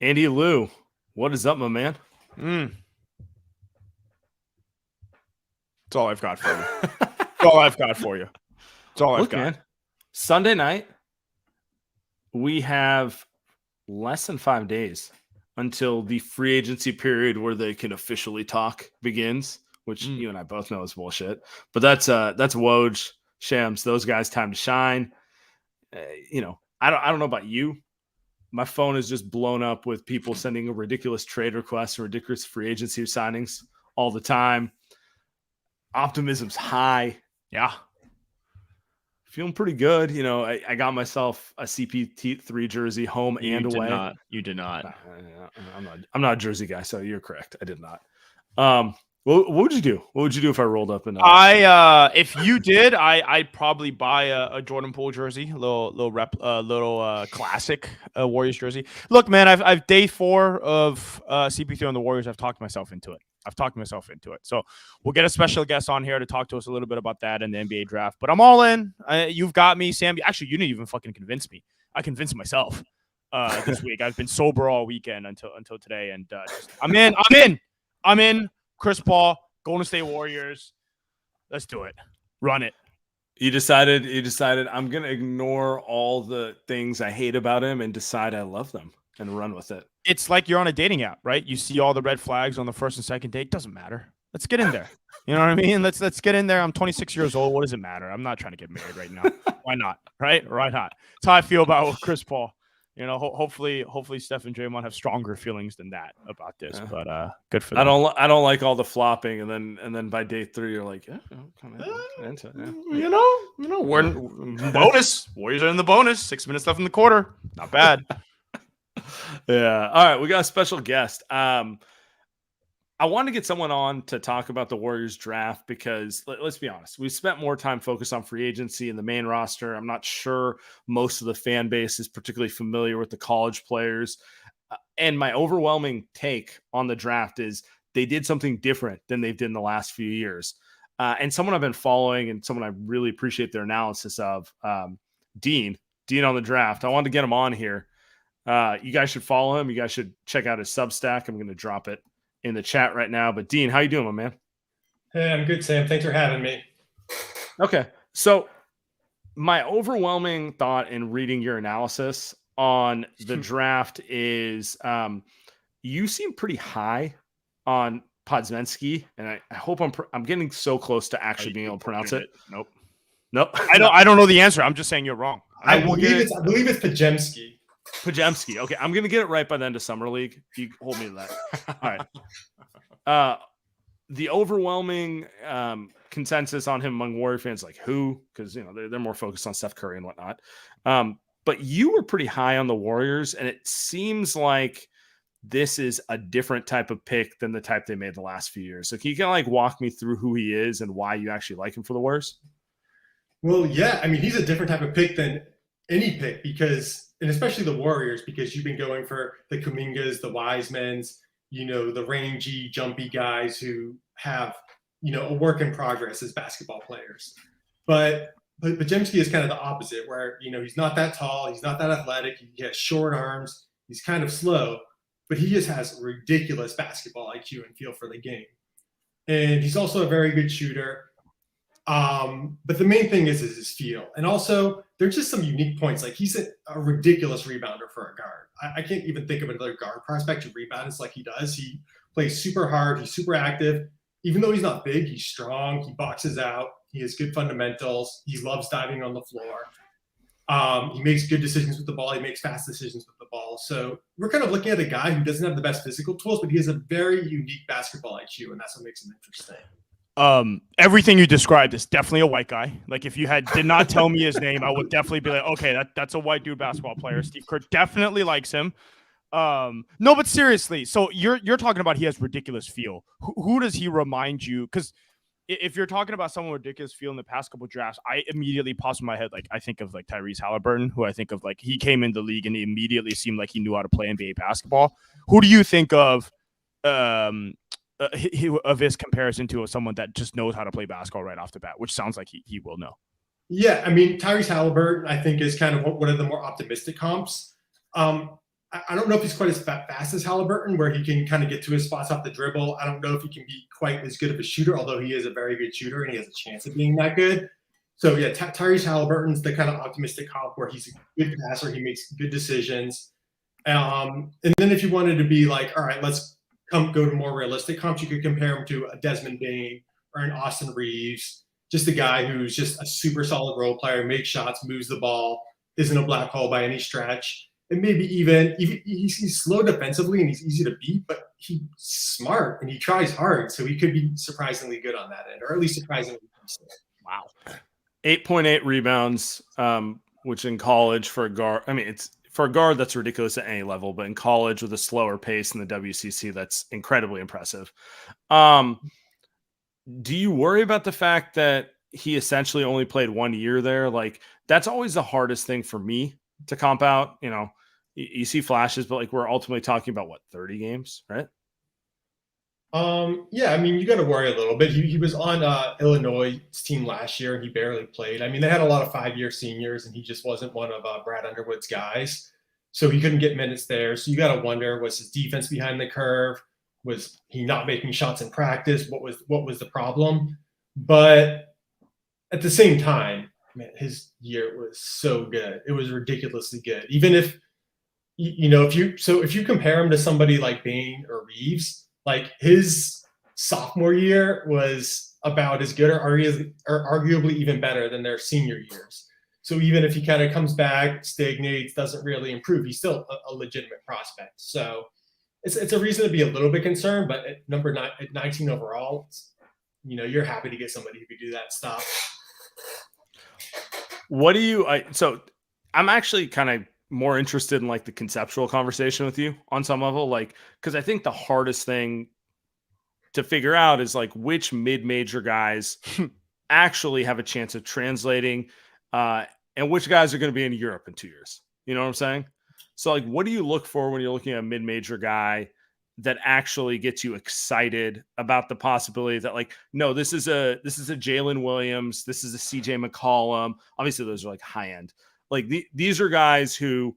Andy Lou, what is up, my man? That's all I've got for you. That's all I've got for you. That's all I've got. Man, Sunday night, we have less than 5 days until the free agency period where they can officially talk begins, which you and I both know is bullshit. But that's Woj, Shams, those guys' time to shine. I don't know about you. My phone is just blown up with people sending a ridiculous trade requests and ridiculous free agency signings all the time. Optimism's high. Yeah. Feeling pretty good. I got myself a CP3 jersey home and away. You did not. I'm not a jersey guy, so you're correct. I did not. What would you do? What would you do if I rolled up and if you did, I'd probably buy a Jordan Poole jersey, a little classic Warriors jersey. Look, man, I've day 4 of CP3 on the Warriors. I've talked myself into it. So we'll get a special guest on here to talk to us a little bit about that and the NBA draft. But I'm all in. You've got me, Sam. Actually, you didn't even fucking convince me. I convinced myself this week. I've been sober all weekend until today, and I'm in. Chris Paul, Golden State Warriors. Let's do it. Run it. You decided I'm going to ignore all the things I hate about him and decide I love them and run with it. It's like you're on a dating app, right? You see all the red flags on the first and second date. Doesn't matter. Let's get in there. You know what I mean? Let's get in there. I'm 26 years old. What does it matter? I'm not trying to get married right now. Why not? Right? Why not? That's how I feel about Chris Paul. Hopefully Steph and Draymond have stronger feelings than that about this. But good for them. I don't like all the flopping, and then by day 3 you're like, kind of into it. Yeah. We're in bonus. Warriors are in the bonus. 6 minutes left in the quarter. Not bad. Yeah. All right, we got a special guest. I want to get someone on to talk about the Warriors draft because let's be honest, we spent more time focused on free agency and the main roster. I'm not sure most of the fan base is particularly familiar with the college players. And my overwhelming take on the draft is they did something different than they've did in the last few years. And someone I've been following and someone I really appreciate their analysis of, Dean on the draft. I wanted to get him on here. You guys should follow him. You guys should check out his Substack. I'm going to drop it in the chat right now. But Dean, how you doing, my man? Hey, I'm good, Sam. Thanks for having me. Okay. So my overwhelming thought in reading your analysis on the draft is you seem pretty high on Podziemski, and I hope I'm getting so close to actually being able to pronounce it. Nope. I don't know the answer. I'm just saying you're wrong. I believe it's Podziemski. Podziemski. Okay, I'm going to get it right by the end of Summer League. You hold me to that. All right. The overwhelming consensus on him among Warrior fans, like who? Because they're more focused on Steph Curry and whatnot. But you were pretty high on the Warriors, and it seems like this is a different type of pick than the type they made the last few years. So can you kind of walk me through who he is and why you actually like him for the Warriors? Well, yeah. I mean, he's a different type of pick than any pick and especially the Warriors, because you've been going for the Kumingas, the Wisemans, the rangy, jumpy guys who have, a work in progress as basketball players. But Podziemski is kind of the opposite, where, he's not that tall, he's not that athletic, he has short arms, he's kind of slow, but he just has ridiculous basketball IQ and feel for the game. And he's also a very good shooter. But the main thing is his feel. And also, there's just some unique points. Like, he's a ridiculous rebounder for a guard. I can't even think of another guard prospect who rebounds like he does. He plays super hard. He's super active. Even though he's not big, he's strong. He boxes out. He has good fundamentals. He loves diving on the floor. He makes good decisions with the ball. He makes fast decisions with the ball. So we're kind of looking at a guy who doesn't have the best physical tools, but he has a very unique basketball IQ, and that's what makes him interesting. Everything you described is definitely a white guy. Like, if you did not tell me his name, I would definitely be like, okay, that's a white dude basketball player. Steve Kerr definitely likes him. No, but seriously, so you're talking about he has ridiculous feel. Who does he remind you? Because if you're talking about someone with ridiculous feel in the past couple drafts, I immediately pops in my head, like, I think of like Tyrese Halliburton, who I think of like he came in the league and he immediately seemed like he knew how to play NBA basketball. Who do you think of his comparison to someone that just knows how to play basketball right off the bat, which sounds like he will know? Yeah, I mean, Tyrese Halliburton, I think, is kind of one of the more optimistic comps. I don't know if he's quite as fast as Halliburton, where he can kind of get to his spots off the dribble. I don't know if he can be quite as good of a shooter, although he is a very good shooter and he has a chance of being that good. So yeah, Tyrese Halliburton's the kind of optimistic comp where he's a good passer, he makes good decisions. And then if you wanted to be like, all right, let's go to more realistic comps, you could compare him to a Desmond Bain or an Austin Reeves, just a guy who's just a super solid role player, makes shots, moves the ball, isn't a black hole by any stretch. And maybe even he's slow defensively and he's easy to beat, but he's smart and he tries hard. So he could be surprisingly good on that end, or at least surprisingly decent. Wow. 8.8 rebounds, which in college for a guard, I mean, it's for a guard that's ridiculous at any level, but in college with a slower pace in the WCC, that's incredibly impressive. Do you worry about the fact that he essentially only played 1 year there? Like, that's always the hardest thing for me to comp out. You know, you see flashes, but like we're ultimately talking about what, 30 games, right? Yeah, I mean, you got to worry a little bit. He was on Illinois' team last year, and he barely played. I mean, they had a lot of 5-year seniors, and he just wasn't one of Brad Underwood's guys, so he couldn't get minutes there. So you got to wonder, was his defense behind the curve? Was he not making shots in practice? What was the problem? But at the same time, man, his year was so good. It was ridiculously good. Even if if you compare him to somebody like Bain or Reeves, like his sophomore year was about as good or arguably even better than their senior years. So even if he kind of comes back, stagnates, doesn't really improve, he's still a legitimate prospect. So it's a reason to be a little bit concerned, but at number 9, at 19 overall, you're happy to get somebody who could do that stuff. What do you, so I'm actually kind of more interested in like the conceptual conversation with you on some level, like, because I think the hardest thing to figure out is like which mid-major guys actually have a chance of translating and which guys are going to be in Europe in 2 years. You know what I'm saying? So like, what do you look for when you're looking at a mid-major guy that actually gets you excited about the possibility that like, no, this is a Jalen Williams, this is a CJ McCollum. Obviously those are like high end. Like these are guys who,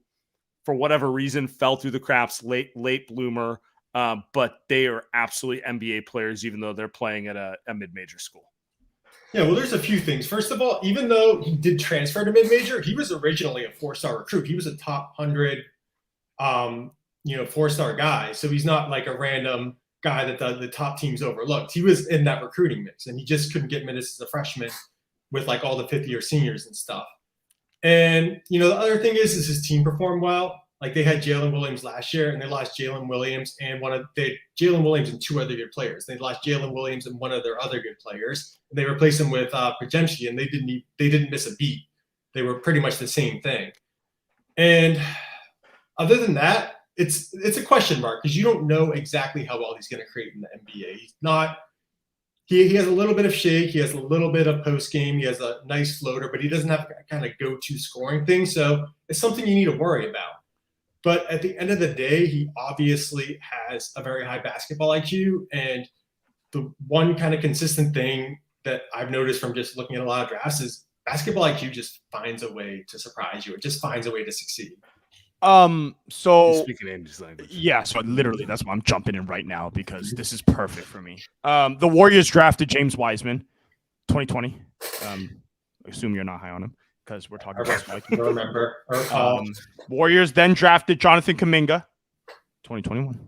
for whatever reason, fell through the cracks, late bloomer, but they are absolutely NBA players, even though they're playing at a mid-major school. Yeah, well, there's a few things. First of all, even though he did transfer to mid-major, he was originally a 4-star recruit. He was a top 100, 4-star guy. So he's not like a random guy that the top teams overlooked. He was in that recruiting mix, and he just couldn't get minutes as a freshman with like all the 5th-year seniors and stuff. And, the other thing is his team performed well. Like they had Jalen Williams last year, and they lost Jalen Williams and Jalen Williams and 2 other good players. They lost Jalen Williams and one of their other good players. And they replaced him with Pajemski, and they didn't miss a beat. They were pretty much the same thing. And other than that, it's a question mark because you don't know exactly how well he's going to create in the NBA. He's not. He has a little bit of shake. He has a little bit of post game. He has a nice floater, but he doesn't have kind of go-to scoring thing. So it's something you need to worry about. But at the end of the day, he obviously has a very high basketball IQ. And the one kind of consistent thing that I've noticed from just looking at a lot of drafts is basketball IQ just finds a way to surprise you. It just finds a way to succeed. So speaking English language. Yeah, so literally that's why I'm jumping in right now because this is perfect for me. The Warriors drafted James Wiseman, 2020. I assume you're not high on him because we're talking about Mike. I remember. Warriors then drafted Jonathan Kuminga, 2021.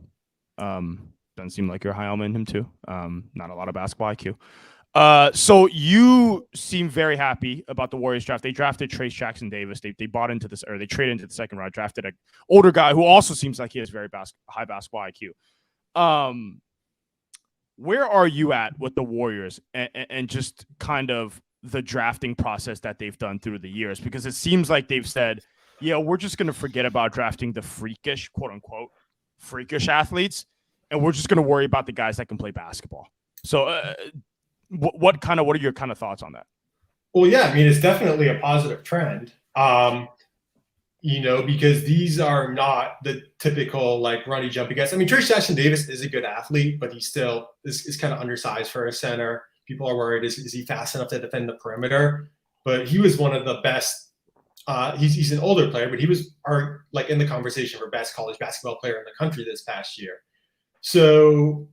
Doesn't seem like you're high on him too. Not a lot of basketball IQ. So you seem very happy about the Warriors draft. They drafted Trace Jackson Davis. They bought into this, or they traded into the second round, drafted an older guy who also seems like he has very high basketball IQ. Where are you at with the Warriors and just kind of the drafting process that they've done through the years? Because it seems like they've said, yeah, we're just going to forget about drafting the freakish, quote unquote, freakish athletes. And we're just going to worry about the guys that can play basketball. So, what are your kind of thoughts on that? Well, yeah, I mean, it's definitely a positive trend, because these are not the typical like runny jumpy guys. I mean, Trace Jackson Davis is a good athlete, but he still is kind of undersized for a center. People are worried, is he fast enough to defend the perimeter? But he was one of the best He's an older player, but he was in the conversation for best college basketball player in the country this past year. So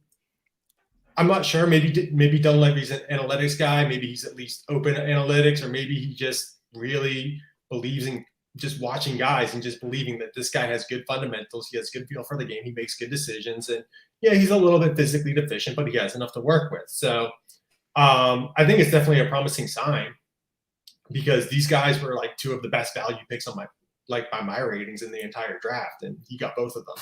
I'm not sure. Maybe Dunleavy's an analytics guy. Maybe he's at least open to analytics, or maybe he just really believes in just watching guys and just believing that this guy has good fundamentals. He has good feel for the game. He makes good decisions. And yeah, he's a little bit physically deficient, but he has enough to work with. So I think it's definitely a promising sign, because these guys were like two of the best value picks on by my ratings in the entire draft, and he got both of them.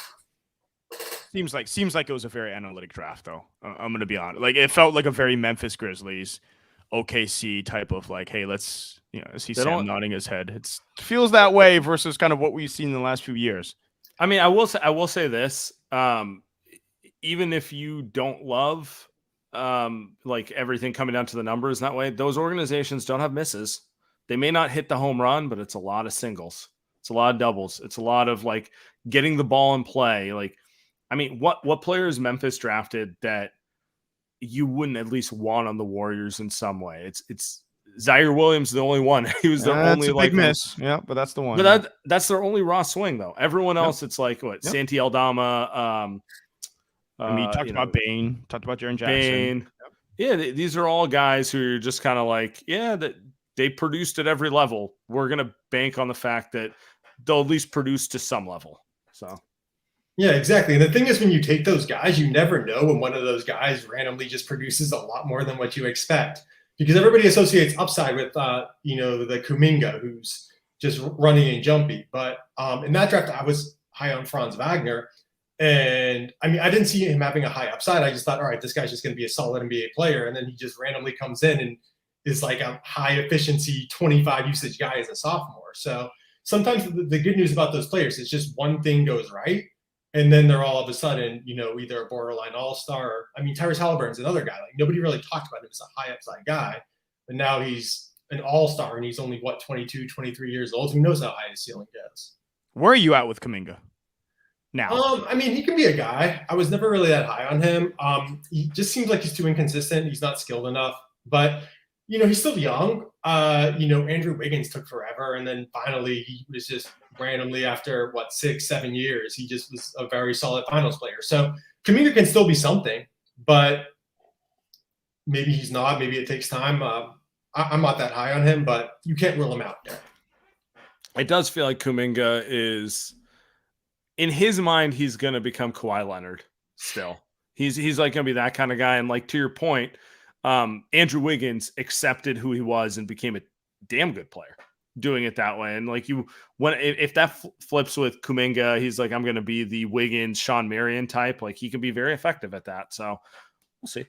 Seems like it was a very analytic draft, though. I'm gonna be honest. Like, it felt like a very Memphis Grizzlies, OKC type of like, hey, let's, I see Sam nodding his head. It feels that way versus kind of what we've seen in the last few years. I mean, I will say this. Even if you don't love like everything coming down to the numbers that way, those organizations don't have misses. They may not hit the home run, but it's a lot of singles. It's a lot of doubles. It's a lot of like getting the ball in play. Like, I mean, what players Memphis drafted that you wouldn't at least want on the Warriors in some way? It's Zaire Williams, the only one. He was their only big miss. Yeah, but that's the one. But that's their only raw swing, though. Everyone else, it's like what Santi Aldama. I mean, talked about Bane, talked about Jaren Jackson. Bane. Yep. Yeah, these are all guys who are just kind of like, that they produced at every level. We're gonna bank on the fact that they'll at least produce to some level. So. Yeah, exactly. And the thing is, when you take those guys, you never know when one of those guys randomly just produces a lot more than what you expect, because everybody associates upside with, the Kuminga, who's just running and jumpy. But in that draft, I was high on Franz Wagner. And I mean, I didn't see him having a high upside. I just thought, all right, this guy's just going to be a solid NBA player. And then he just randomly comes in and is like a high efficiency 25 usage guy as a sophomore. So sometimes the good news about those players is just one thing goes right, and then they're all of a sudden, either a borderline all-star. Or, I mean, Tyrese Halliburton's another guy. Like, nobody really talked about him as a high upside guy, but now he's an all-star, and he's only, 22, 23 years old. Who knows how high his ceiling goes? Where are you at with Kuminga now? I mean, he can be a guy. I was never really that high on him. He just seems like he's too inconsistent. He's not skilled enough, but he's still young. Andrew Wiggins took forever, and then finally he was just randomly, after 6-7 years, he just was a very solid finals player. So Kuminga can still be something, but maybe he's not. Maybe it takes time. I'm not that high on him, but you can't rule him out there. It does feel like Kuminga is, in his mind, he's going to become Kawhi Leonard still. He's like going to be that kind of guy. And like, to your point, Andrew Wiggins accepted who he was and became a damn good player doing it that way. And like, if that flips with Kuminga, he's like, I'm going to be the Wiggins, Sean Marion type. Like, he can be very effective at that. So we'll see.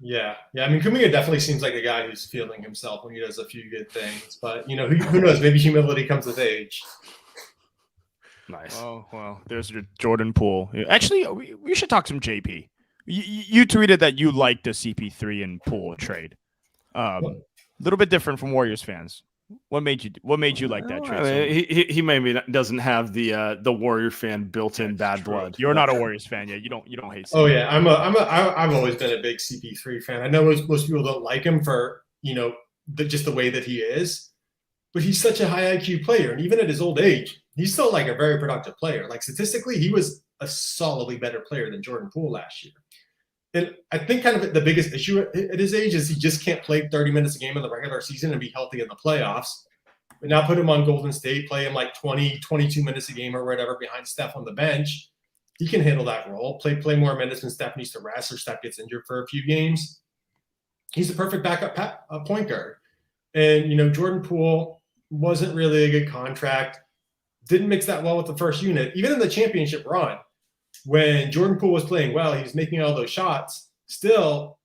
Yeah. I mean, Kuminga definitely seems like a guy who's feeling himself when he does a few good things, but who knows? Maybe humility comes with age. Nice. Oh, well, there's your Jordan Poole. Actually, we should talk some JP. You tweeted that you liked the CP3 and Poole trade. A little bit different from Warriors fans. What made you like that trade? I mean, he maybe doesn't have the Warrior fan built-in bad blood. You're not a Warriors fan yet. You don't hate CP3. Oh yeah, I've always been a big CP3 fan. I know most people don't like him for just the way that he is, but he's such a high IQ player, and even at his old age, he's still like a very productive player. Like, statistically, he was a solidly better player than Jordan Poole last year. And I think kind of the biggest issue at his age is he just can't play 30 minutes a game in the regular season and be healthy in the playoffs. But now put him on Golden State, play him like 20, 22 minutes a game or whatever behind Steph on the bench. He can handle that role, play more minutes when Steph needs to rest or Steph gets injured for a few games. He's a perfect backup point guard. And, Jordan Poole wasn't really a good contract. Didn't mix that well with the first unit. Even in the championship run, when Jordan Poole was playing well, he was making all those shots. Still,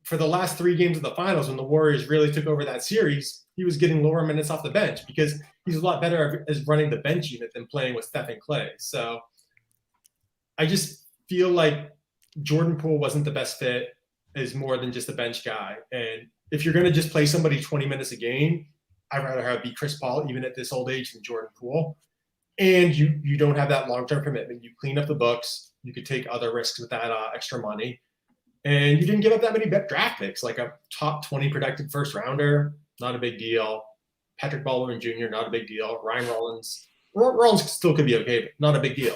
for the last 3 games of the finals, when the Warriors really took over that series, he was getting lower minutes off the bench because he's a lot better as running the bench unit than playing with Steph and Clay. So I just feel like Jordan Poole wasn't the best fit as more than just a bench guy. And if you're going to just play somebody 20 minutes a game, I'd rather have it be Chris Paul, even at this old age, than Jordan Poole. And you don't have that long-term commitment. You clean up the books. You could take other risks with that extra money. And you didn't give up that many draft picks, like a top 20 protected first rounder. Not a big deal. Patrick Baldwin Jr., not a big deal. Ryan Rollins. Rollins still could be okay, but not a big deal.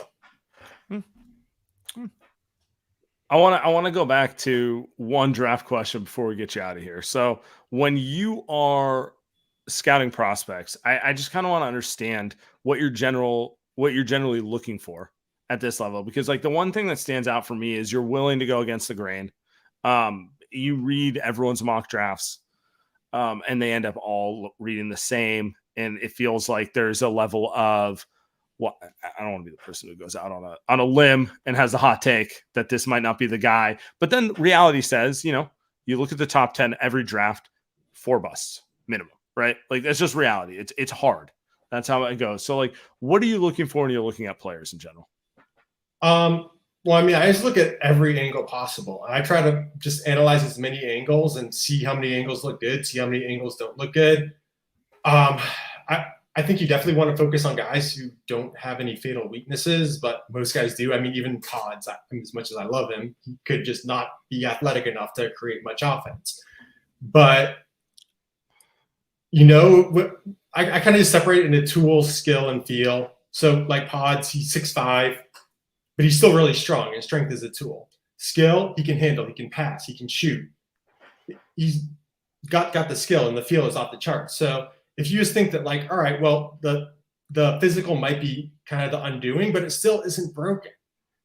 I want to go back to one draft question before we get you out of here. So when you are scouting prospects, I just kind of want to understand what you're generally looking for at this level, because like the one thing that stands out for me is you're willing to go against the grain. You read everyone's mock drafts, and they end up all reading the same, and it feels like there's a level of, well, I don't want to be the person who goes out on a limb and has a hot take that this might not be the guy. But then reality says, you look at the top 10 every draft, 4 busts minimum, right? Like that's just reality. It's hard. That's how it goes. So like, what are you looking for when you're looking at players in general? Well, I mean, I just look at every angle possible. I try to just analyze as many angles and see how many angles look good, see how many angles don't look good. I think you definitely want to focus on guys who don't have any fatal weaknesses, but most guys do. I mean, even Pods, as much as I love him, he could just not be athletic enough to create much offense. But, I kind of just separate it into tool, skill, and feel. So like Pods, he's 6'5", but he's still really strong, and strength is a tool. Skill, he can handle, he can pass, he can shoot. He's got the skill, and the feel is off the charts. So if you just think that like, all right, well, the physical might be kind of the undoing, but it still isn't broken.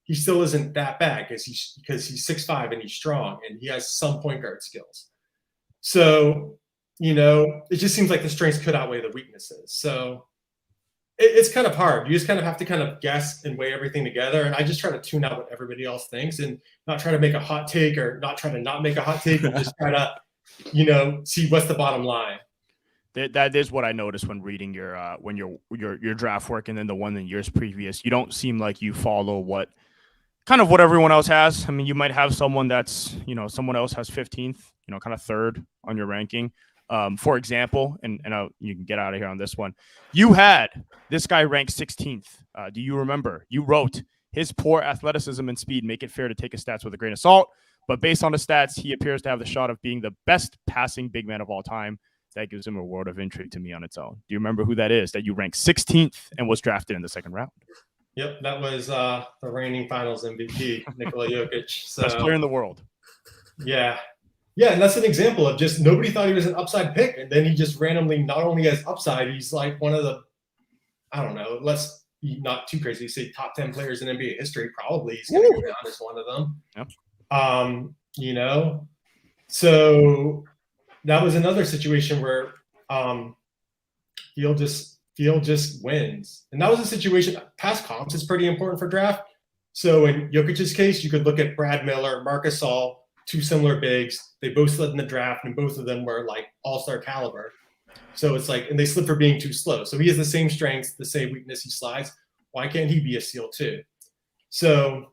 He still isn't that bad because he's 6'5" and he's strong and he has some point guard skills. So, it just seems like the strengths could outweigh the weaknesses. So it's kind of hard. You just kind of have to kind of guess and weigh everything together. And I just try to tune out what everybody else thinks and not try to make a hot take or not try to not make a hot take and just try to, see what's the bottom line. That is what I noticed when reading your draft work, and then the one in years previous. You don't seem like you follow what everyone else has. I mean, you might have someone that's someone else has 15th, kind of third on your ranking. For example, and you can get out of here on this one. You had this guy ranked 16th. Do you remember? You wrote his poor athleticism and speed make it fair to take his stats with a grain of salt, but based on the stats, he appears to have the shot of being the best passing big man of all time. That gives him a world of intrigue to me on its own. Do you remember who that is that you ranked 16th and was drafted in the second round? Yep, that was the reigning finals MVP, Nikola Jokic. So, best player in the world. Yeah. Yeah, and that's an example of just nobody thought he was an upside pick. And then he just randomly not only has upside, he's like one of the, I don't know, let's be not too crazy, say top 10 players in NBA history. Probably he's going to go down as one of them. Yep. So that was another situation where Field just wins. And that was a situation, past comps is pretty important for draft. So in Jokic's case, you could look at Brad Miller, Marc Gasol, 2 similar bigs. They both slid in the draft, and both of them were like all-star caliber. So it's like, and they slid for being too slow. So he has the same strengths, the same weakness, he slides. Why can't he be a steal too? So,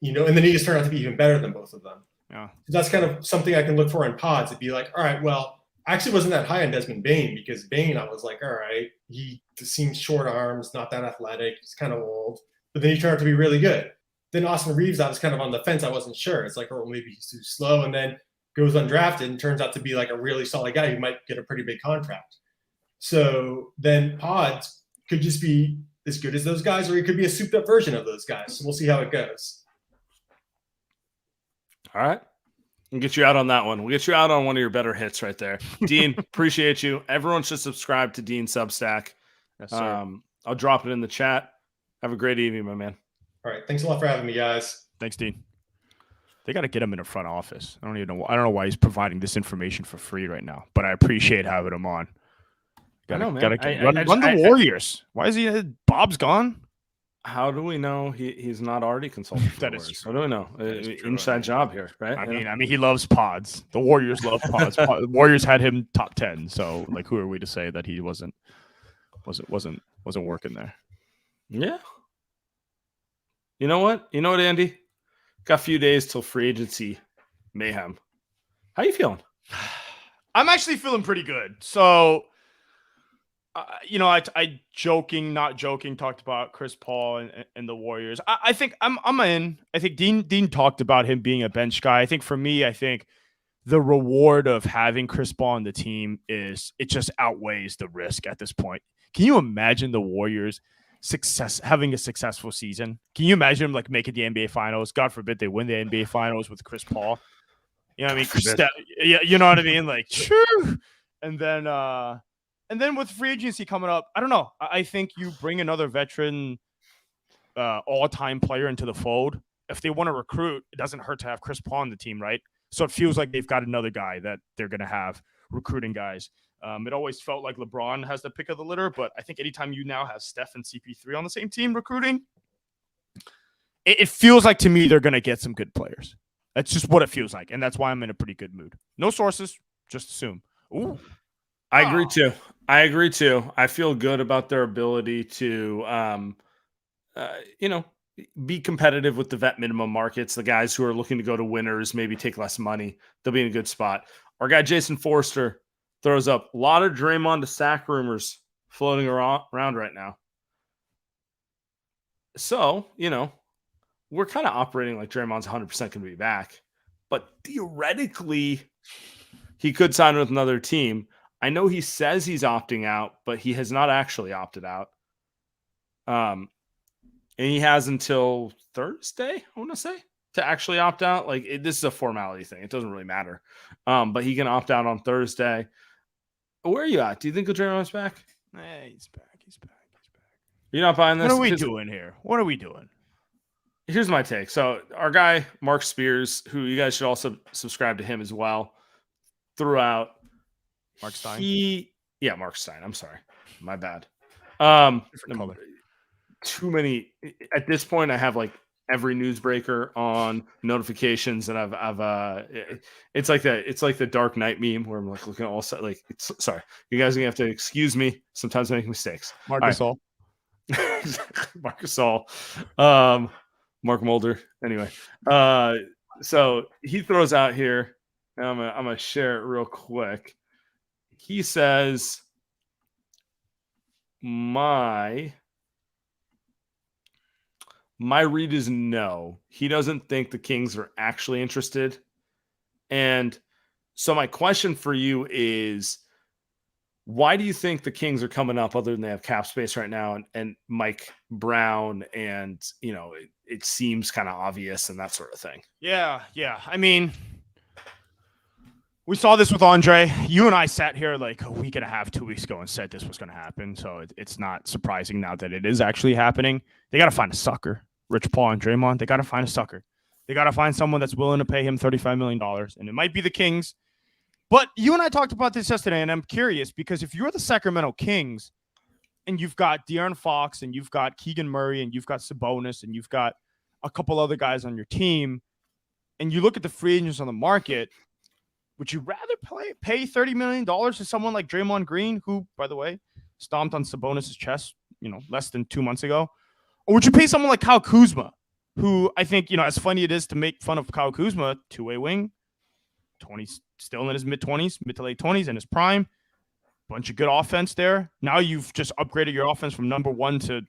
and then he just turned out to be even better than both of them. Yeah. So that's kind of something I can look for in Pods. It'd be like, all right, well, I actually wasn't that high on Desmond Bane because Bane, I was like, all right, he seems short arms, not that athletic, he's kind of old. But then he turned out to be really good. Then Austin Reeves, I was kind of on the fence. I wasn't sure. It's like, oh, maybe he's too slow, and then goes undrafted and turns out to be like a really solid guy who might get a pretty big contract. So then Pods could just be as good as those guys, or he could be a souped up version of those guys. So we'll see how it goes. All right. We'll get you out on that one. We'll get you out on one of your better hits right there. Dean, appreciate you. Everyone should subscribe to Dean Substack. Yes, sir. I'll drop it in the chat. Have a great evening, my man. All right. Thanks a lot for having me, guys. Thanks, Dean. They got to get him in a front office. I don't know why he's providing this information for free right now, but I appreciate having him on. Run the Warriors. Why is he? Bob's gone. How do we know he's not already consulting? That is true. How do we know? Inside job here, right? I mean, he loves Pods. The Warriors love Pods. The Warriors had him top 10. So, like, who are we to say that he wasn't working there? Yeah. You know what, Andy? Got a few days till free agency mayhem. How you feeling? I'm actually feeling pretty good. So, I joking, not joking, talked about Chris Paul and the Warriors. I think I'm in. I think Dean talked about him being a bench guy. I think for me, the reward of having Chris Paul on the team is it just outweighs the risk at this point. Can you imagine the Warriors having a successful season? Can you imagine them like making the NBA Finals? God forbid they win the NBA Finals with Chris Paul. You know what I mean? Yeah, you know what I mean? Like, true. And then with free agency coming up, I don't know. I think you bring another veteran all-time player into the fold. If they want to recruit, it doesn't hurt to have Chris Paul on the team, right? So it feels like they've got another guy that they're going to have recruiting guys. It always felt like LeBron has the pick of the litter, but I think anytime you now have Steph and CP3 on the same team recruiting, it feels like to me they're going to get some good players. That's just what it feels like, and that's why I'm in a pretty good mood. No sources, just assume. Ooh. I agree too. I feel good about their ability to, be competitive with the vet minimum markets. The guys who are looking to go to winners, maybe take less money, they'll be in a good spot. Our guy Jason Forster throws up a lot of Draymond to sack rumors floating around right now. So, we're kind of operating like Draymond's 100% going to be back, but theoretically, he could sign with another team. I know he says he's opting out, but he has not actually opted out. And he has until Thursday, I want to say, to actually opt out. Like this is a formality thing; it doesn't really matter. But he can opt out on Thursday. Where are you at? Do you think Draymond's back? He's back. You're not buying this? What are we doing here? What are we doing? Here's my take. So our guy, Mark Spears, who you guys should also subscribe to him as well, throughout. Mark Stein? Mark Stein. I'm sorry. My bad. Different color. Too many. At this point, I have like every newsbreaker on notifications, and it's like the Dark Knight meme where I'm like looking at all like sorry. You guys are gonna have to excuse me. Sometimes I make mistakes. Marc Gasol. Marc Gasol. Mark Mulder. Anyway, so he throws out here, and I'm gonna share it real quick. He says, my read is no. He doesn't think the Kings are actually interested. And so my question for you is, why do you think the Kings are coming up other than they have cap space right now and Mike Brown and, it seems kind of obvious and that sort of thing? Yeah. I mean, we saw this with Andre. You and I sat here like a week and a half, 2 weeks ago and said this was going to happen. So it's not surprising now that it is actually happening. They got to find a sucker. Rich Paul and Draymond, they got to find a sucker. They got to find someone that's willing to pay him $35 million. And it might be the Kings. But you and I talked about this yesterday, and I'm curious because if you're the Sacramento Kings and you've got De'Aaron Fox and you've got Keegan Murray and you've got Sabonis and you've got a couple other guys on your team, and you look at the free agents on the market, would you rather pay $30 million to someone like Draymond Green, who, by the way, stomped on Sabonis' chest, less than 2 months ago? Or would you pay someone like Kyle Kuzma, who I think, as funny it is to make fun of Kyle Kuzma, two-way wing, 20s, still in his mid-20s, mid to late 20s in his prime, bunch of good offense there. Now you've just upgraded your offense from number one to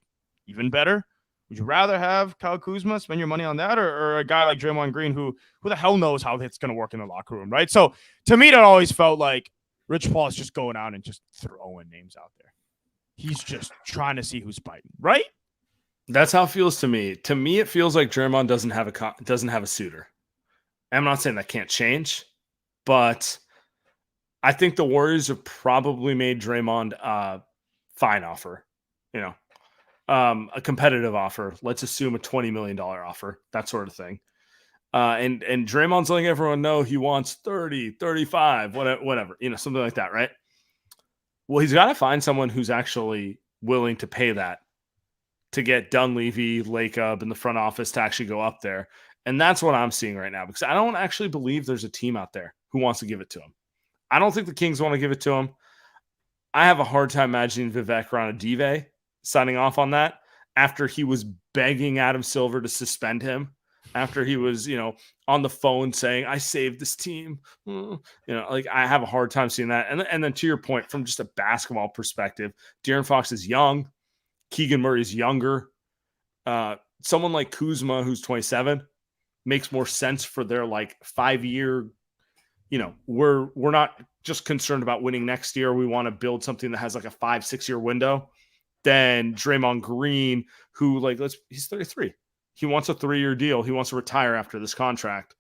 even better. Would you rather have Kyle Kuzma spend your money on that or a guy like Draymond Green who the hell knows how it's going to work in the locker room, right? So to me, that always felt like Rich Paul is just going out and just throwing names out there. He's just trying to see who's biting, right? That's how it feels to me. To me, it feels like Draymond doesn't have a suitor. I'm not saying that can't change, but I think the Warriors have probably made Draymond a fine offer, a competitive offer. Let's assume a $20 million offer, that sort of thing. And Draymond's letting everyone know he wants 30, 35, whatever, something like that, right? Well, he's got to find someone who's actually willing to pay that to get Dunleavy, Lacob in the front office to actually go up there. And that's what I'm seeing right now because I don't actually believe there's a team out there who wants to give it to him. I don't think the Kings want to give it to him. I have a hard time imagining Vivek Ranadive signing off on that after he was begging Adam Silver to suspend him, after he was, on the phone saying, I saved this team. I have a hard time seeing that. And then to your point, from just a basketball perspective, De'Aaron Fox is young. Keegan Murray is younger. Someone like Kuzma, who's 27, makes more sense for their 5-year, we're not just concerned about winning next year. We want to build something that has like a 5-6 year window. Then Draymond Green, who he's 33. He wants a 3-year deal. He wants to retire after this contract.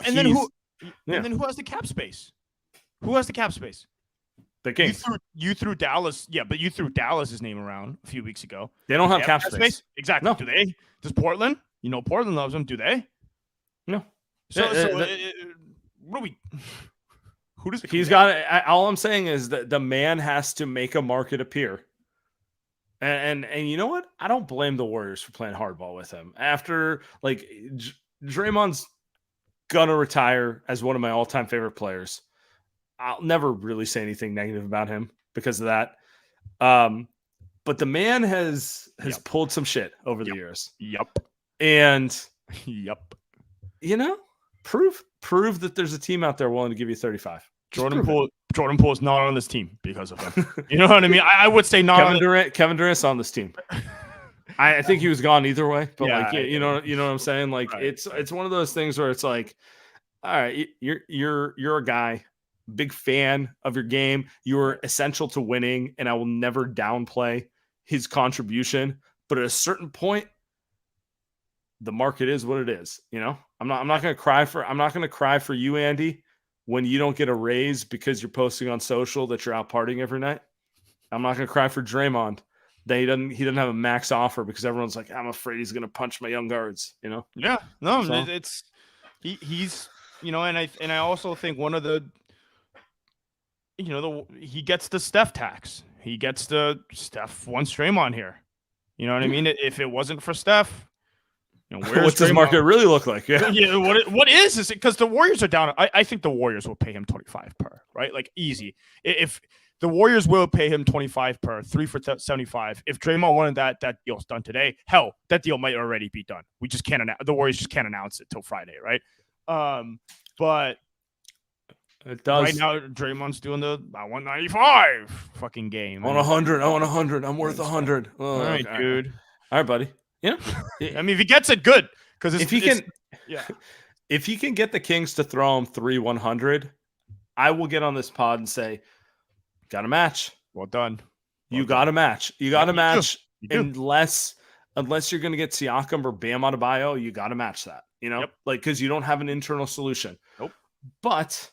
And then who has the cap space? Who has the cap space? The Kings. You threw Dallas. Yeah, but you threw Dallas's name around a few weeks ago. They don't have cap space. Exactly. No. Do they? Does Portland? Portland loves them. Do they? No. So what do we? Who does he's got? All I'm saying is that the man has to make a market appear. And you know what? I don't blame the Warriors for playing hardball with him. After Draymond's gonna retire as one of my all-time favorite players. I'll never really say anything negative about him because of that. But the man has pulled some shit over the years. Yep. And yep. Prove that there's a team out there willing to give you 35. Jordan Poole is not on this team because of him. You know what I mean? I would say not. Kevin Durant's on this team. I think he was gone either way, but you know what I'm saying? Right. It's one of those things where it's like, all right, you're a guy, big fan of your game. You're essential to winning, and I will never downplay his contribution. But at a certain point, the market is what it is. I'm not going to cry for you, Andy, when you don't get a raise because you're posting on social that you're out partying every night. I'm not going to cry for Draymond that he doesn't have a max offer because everyone's like, I'm afraid he's going to punch my young guards. Yeah, no, so. He's and I also think one of the he gets the Steph tax. He gets the Steph wants Draymond here. You know what I mean? If it wasn't for Steph, what's his market really look like? Yeah. What is it? Because the Warriors are down. I think the Warriors will pay him 25 per, right? Like easy. If the Warriors will pay him 25 per, 3 for 75. If Draymond wanted that deal's done today. Hell, that deal might already be done. We just can't the Warriors just can't announce it till Friday, right? But it does. Right now, Draymond's doing the I want 95 fucking game. I want 100. I want 100. I'm worth 100. Oh, all right, dude. All right, buddy. Yeah. I mean, if he gets it, good. Because if he can get the Kings to throw him 3-100, I will get on this pod and say, got a match. Well done. You got a match. You got a match. Unless you're going to get Siakam or Bam Adebayo, you got to match that. Because you don't have an internal solution. Nope. But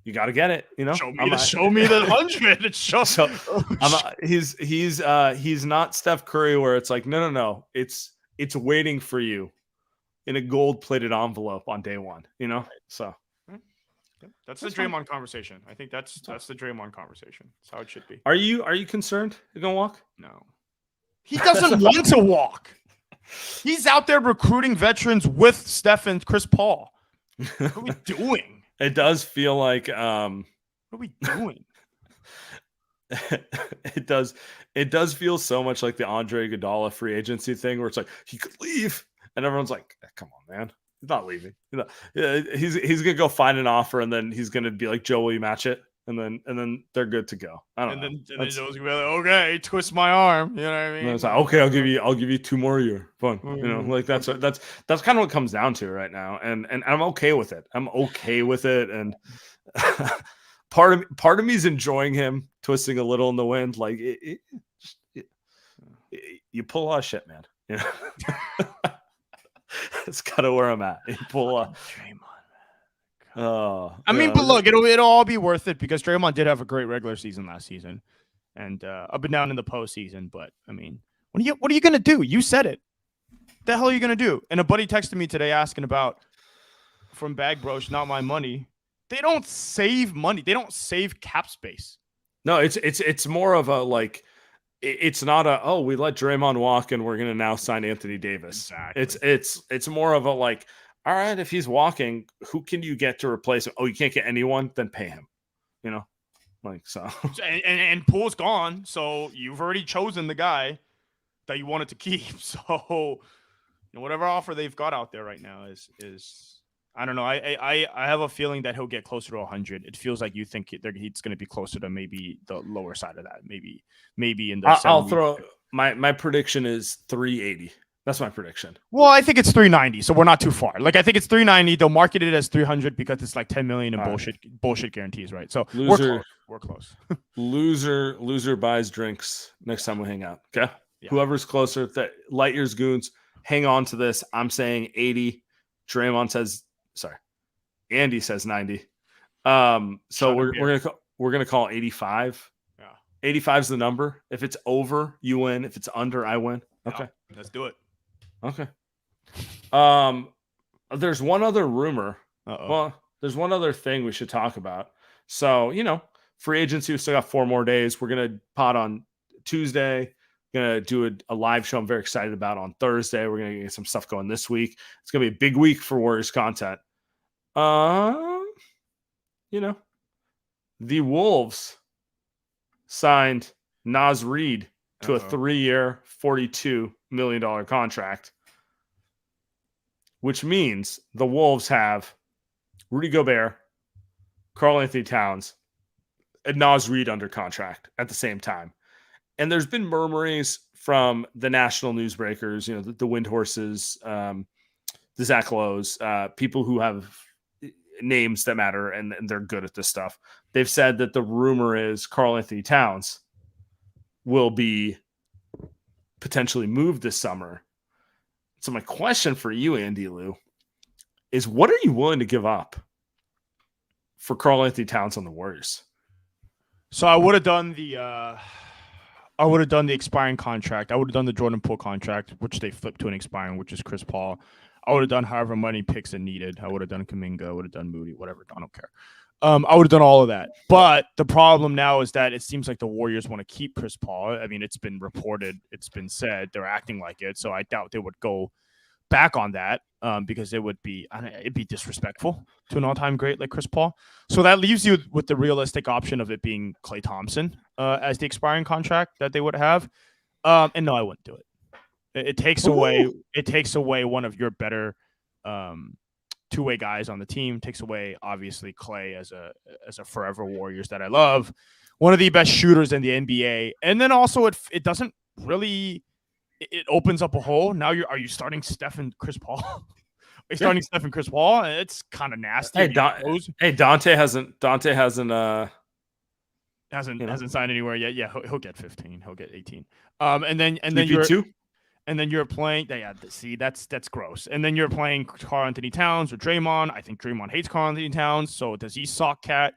you got to get it. Show me the 100. He's not Steph Curry where it's like no. It's waiting for you in a gold-plated envelope on day one. So. That's the Draymond conversation. I think that's the Draymond conversation. That's how it should be. Are you concerned you're gonna walk? No. He doesn't want to walk. He's out there recruiting veterans with Steph and Chris Paul. What are we doing? It does feel like what are we doing? It does feel so much like the Andre Iguodala free agency thing where it's like he could leave and everyone's like, come on, man. He's not leaving. He's gonna go find an offer and then he's gonna be like, Joe, will you match it? And then they're good to go. I don't know. And then Joe's gonna be like, okay, twist my arm. You know what I mean? And it's like, okay, I'll give you 2 more a year. Fun. That's kind of what it comes down to right now. And I'm okay with it. And part of me is enjoying him twisting a little in the wind. Like you pull a lot of shit, man. It's kind of where I'm at. You pull a Draymond. I mean, but look, it'll all be worth it because Draymond did have a great regular season last season, and up and down in the postseason. But I mean, what are you gonna do? You said it. What the hell are you gonna do? And a buddy texted me today asking about from Bag Broch, not my money. They don't save money. They don't save cap space. No, it's more of a like. It's not we let Draymond walk and we're gonna now sign Anthony Davis. Exactly. It's more of a like, all right, if he's walking, who can you get to replace him? Oh, you can't get anyone, then pay him. So. And Poole's gone, so you've already chosen the guy that you wanted to keep. So whatever offer they've got out there right now is I don't know. I have a feeling that he'll get closer to 100. It feels like you think he's going to be closer to maybe the lower side of that. Maybe in the. I'll throw my prediction is 380. That's my prediction. Well, I think it's 390, so we're not too far. Like I think it's 390. They'll market it as 300 because it's like 10 million in bullshit guarantees, right? So we're close. Loser buys drinks next time we hang out. Okay. Yeah. Whoever's closer, that light years goons, hang on to this. I'm saying 80. Draymond says, sorry, Andy says 90. So we're gonna call 85. Yeah. 85 is the number. If it's over, you win. If it's under, I win. Okay. Yeah, let's do it. Okay. There's one other rumor. Well, there's one other thing we should talk about. So, free agency, we still got 4 more days. We're going to pod on Tuesday. Going to do a live show I'm very excited about on Thursday. We're going to get some stuff going this week. It's going to be a big week for Warriors content. The Wolves signed Naz Reid to a 3-year, $42 million contract, which means the Wolves have Rudy Gobert, Karl-Anthony Towns, and Naz Reid under contract at the same time. And there's been murmurings from the national newsbreakers, the Windhorses, the Zach Lowe's, people who have names that matter and they're good at this stuff. They've said that the rumor is Karl-Anthony Towns will be potentially moved this summer. So my question for you, Andy Lou, is what are you willing to give up for Karl-Anthony Towns on the Warriors? So I would have done the expiring contract. I would have done the Jordan Poole contract, which they flipped to an expiring, which is Chris Paul. I would have done however many picks it needed. I would have done Kuminga. I would have done Moody, whatever. I don't care. I would have done all of that. But the problem now is that it seems like the Warriors want to keep Chris Paul. I mean, it's been reported. It's been said. They're acting like it. So I doubt they would go back on that because it'd be disrespectful to an all-time great like Chris Paul. So that leaves you with the realistic option of it being Klay Thompson as the expiring contract that they would have. And no, I wouldn't do it. It takes away one of your better two-way guys on the team. Takes away obviously Klay as a forever Warriors that I love, one of the best shooters in the NBA. And then also it doesn't really. It opens up a hole. Now are you starting Steph and Chris Paul? Are you starting Steph and Chris Paul? It's kind of nasty. Dante hasn't signed anywhere yet. Yeah, he'll get 15. He'll get 18. And then you're playing. Yeah, see, that's gross. And then you're playing Karl-Anthony Towns or Draymond. I think Draymond hates Karl-Anthony Towns. So does he sock Cat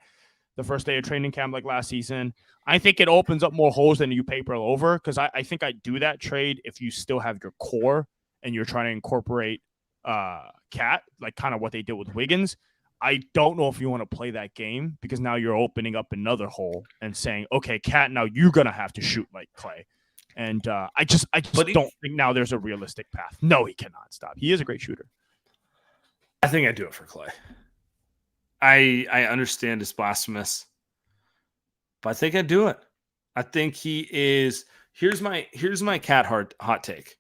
the first day of training camp like last season? I think it opens up more holes than you paper over because I think I'd do that trade if you still have your core and you're trying to incorporate Cat, like kind of what they did with Wiggins. I don't know if you want to play that game because now you're opening up another hole and saying, okay, Cat, now you're going to have to shoot like Klay. And I just don't think now there's a realistic path. No, he cannot stop. He is a great shooter. I think I'd do it for Klay. I understand it's blasphemous, but I think I'd do it. I think he is. Here's my Cat hot take.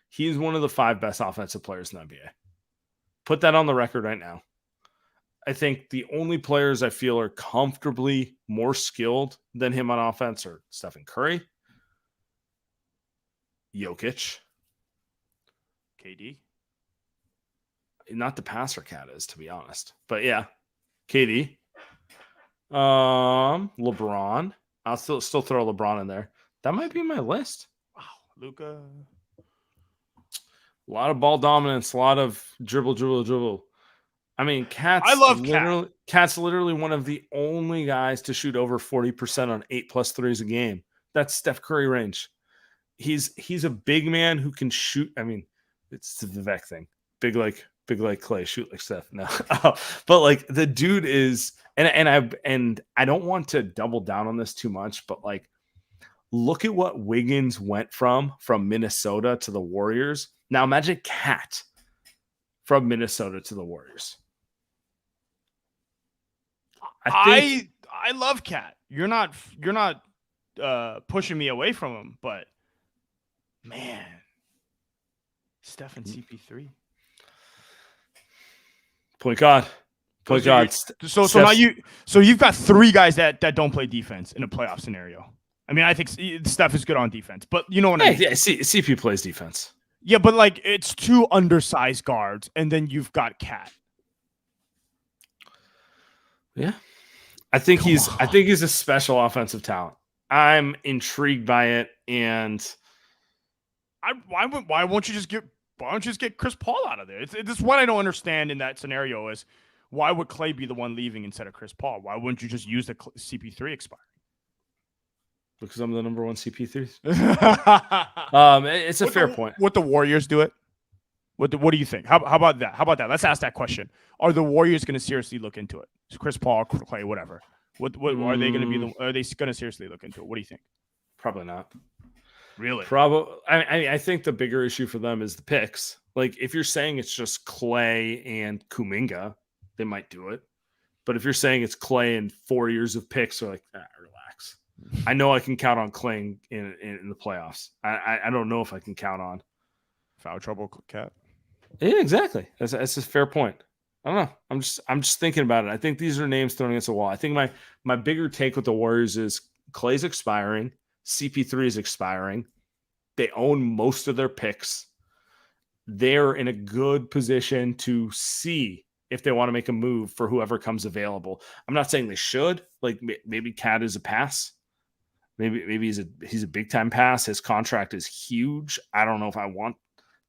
He's one of the 5 best offensive players in the NBA. Put that on the record right now. I think the only players I feel are comfortably more skilled than him on offense are Stephen Curry, Jokic, KD. Not the passer Cat is, to be honest. But yeah, KD. LeBron. I'll still throw LeBron in there. That might be my list. Wow. Luka. A lot of ball dominance, a lot of dribble. I mean, I love Cat. Cat's literally one of the only guys to shoot over 40% on 8+ threes a game. That's Steph Curry range. He's a big man who can shoot. I mean, it's the Vivek thing. Big like Klay, shoot like Steph. No, but like the dude is, and I don't want to double down on this too much, but like, look at what Wiggins went from Minnesota to the Warriors. Now imagine Cat from Minnesota to the Warriors. I love Cat. You're not pushing me away from him, but man, Steph and CP3. Point guard. So now you've got 3 guys that don't play defense in a playoff scenario. I mean, I think Steph is good on defense, but you know what I mean? Yeah, CP plays defense. Yeah, but like it's two undersized guards, and then you've got Cat. Yeah, I think he's a special offensive talent. I'm intrigued by it, and why won't you just get Chris Paul out of there? This is what I don't understand in that scenario is why would Clay be the one leaving instead of Chris Paul? Why wouldn't you just use the CP3 expiring? Because I'm the number one CP3. It's a fair point. Would the Warriors do it? What do you think? How about that? How about that? Let's ask that question. Are the Warriors going to seriously look into it? Chris Paul, Clay, whatever. What are they going to be? Are they going to seriously look into it? What do you think? Probably not. Really? Probably. I think the bigger issue for them is the picks. Like if you're saying it's just Clay and Kuminga, they might do it. But if you're saying it's Clay and 4 years of picks, they're like, relax. I know I can count on Clay in the playoffs. I don't know if I can count on foul trouble, Cat. Yeah, exactly. That's a fair point. I don't know. I'm just thinking about it. I think these are names thrown against the wall. I think my bigger take with the Warriors is Clay's expiring, CP3 is expiring. They own most of their picks. They're in a good position to see if they want to make a move for whoever comes available. I'm not saying they should. Like maybe Cat is a pass. Maybe he's a big time pass. His contract is huge. I don't know if I want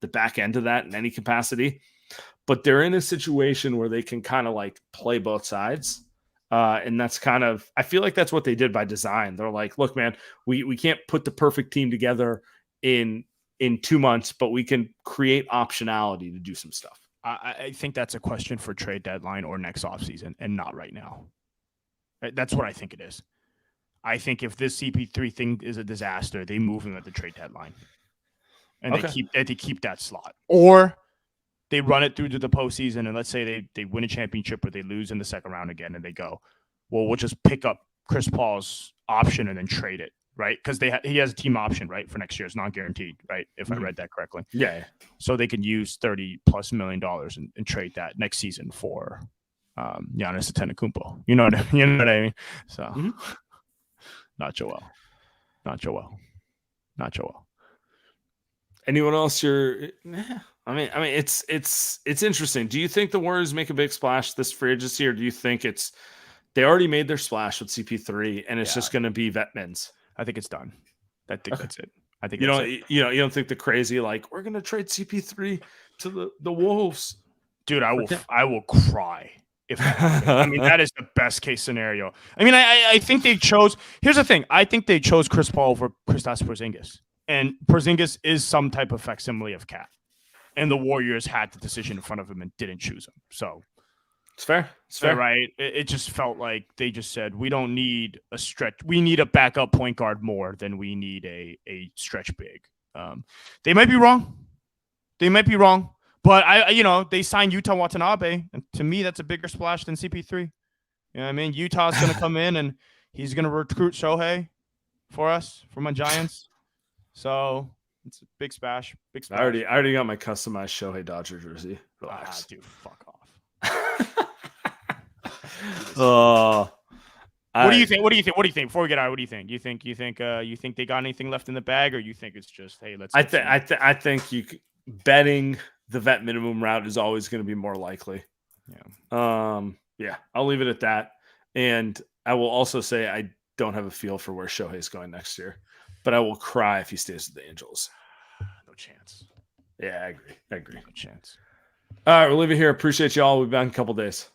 the back end of that in any capacity, but they're in a situation where they can kind of like play both sides. And that's kind of, I feel like that's what they did by design. They're like, look, man, we can't put the perfect team together in 2 months, but we can create optionality to do some stuff. I think that's a question for trade deadline or next offseason and not right now. That's what I think it is. I think if this CP3 thing is a disaster, they move him at the trade deadline. And they keep that slot. Or they run it through to the postseason, and let's say they win a championship or they lose in the second round again, and they go, well, we'll just pick up Chris Paul's option and then trade it, right? Because he has a team option, right, for next year. It's not guaranteed, right, if I read that correctly. Yeah. So they can use $30+ million and trade that next season for Giannis Antetokounmpo. You know what I mean? So not Joel. Anyone else? I mean, it's interesting. Do you think the Warriors make a big splash this free agency, or do you think they already made their splash with CP3 and it's just going to be vet mins? I think it's done. I think that's it. I think you don't think the crazy like we're going to trade CP3 to the Wolves, dude. I will cry if that happens. I mean, that is the best case scenario. I mean, I think they chose. Here's the thing. I think they chose Chris Paul over Kristaps Porzingis. And Porzingis is some type of facsimile of Cat. And the Warriors had the decision in front of him and didn't choose him. So it's fair. It's fair. Right? It just felt like they just said, we don't need a stretch. We need a backup point guard more than we need a stretch big. They might be wrong. But they signed Yuta Watanabe. And to me, that's a bigger splash than CP3. You know what I mean? Utah's going to come in and he's going to recruit Shohei for us, for my Giants. So it's a big splash. I already got my customized Shohei Dodger jersey. Relax. Dude, fuck off. What do you think? What do you think? Before we get out, what do you think? You think they got anything left in the bag, or you think it's just, hey, let's? I think betting the vet minimum route is always going to be more likely. Yeah. Yeah. I'll leave it at that, and I will also say I don't have a feel for where Shohei's going next year. But I will cry if he stays with the Angels. No chance. Yeah, I agree. No chance. All right, we'll leave it here. Appreciate y'all. We'll be back in a couple days.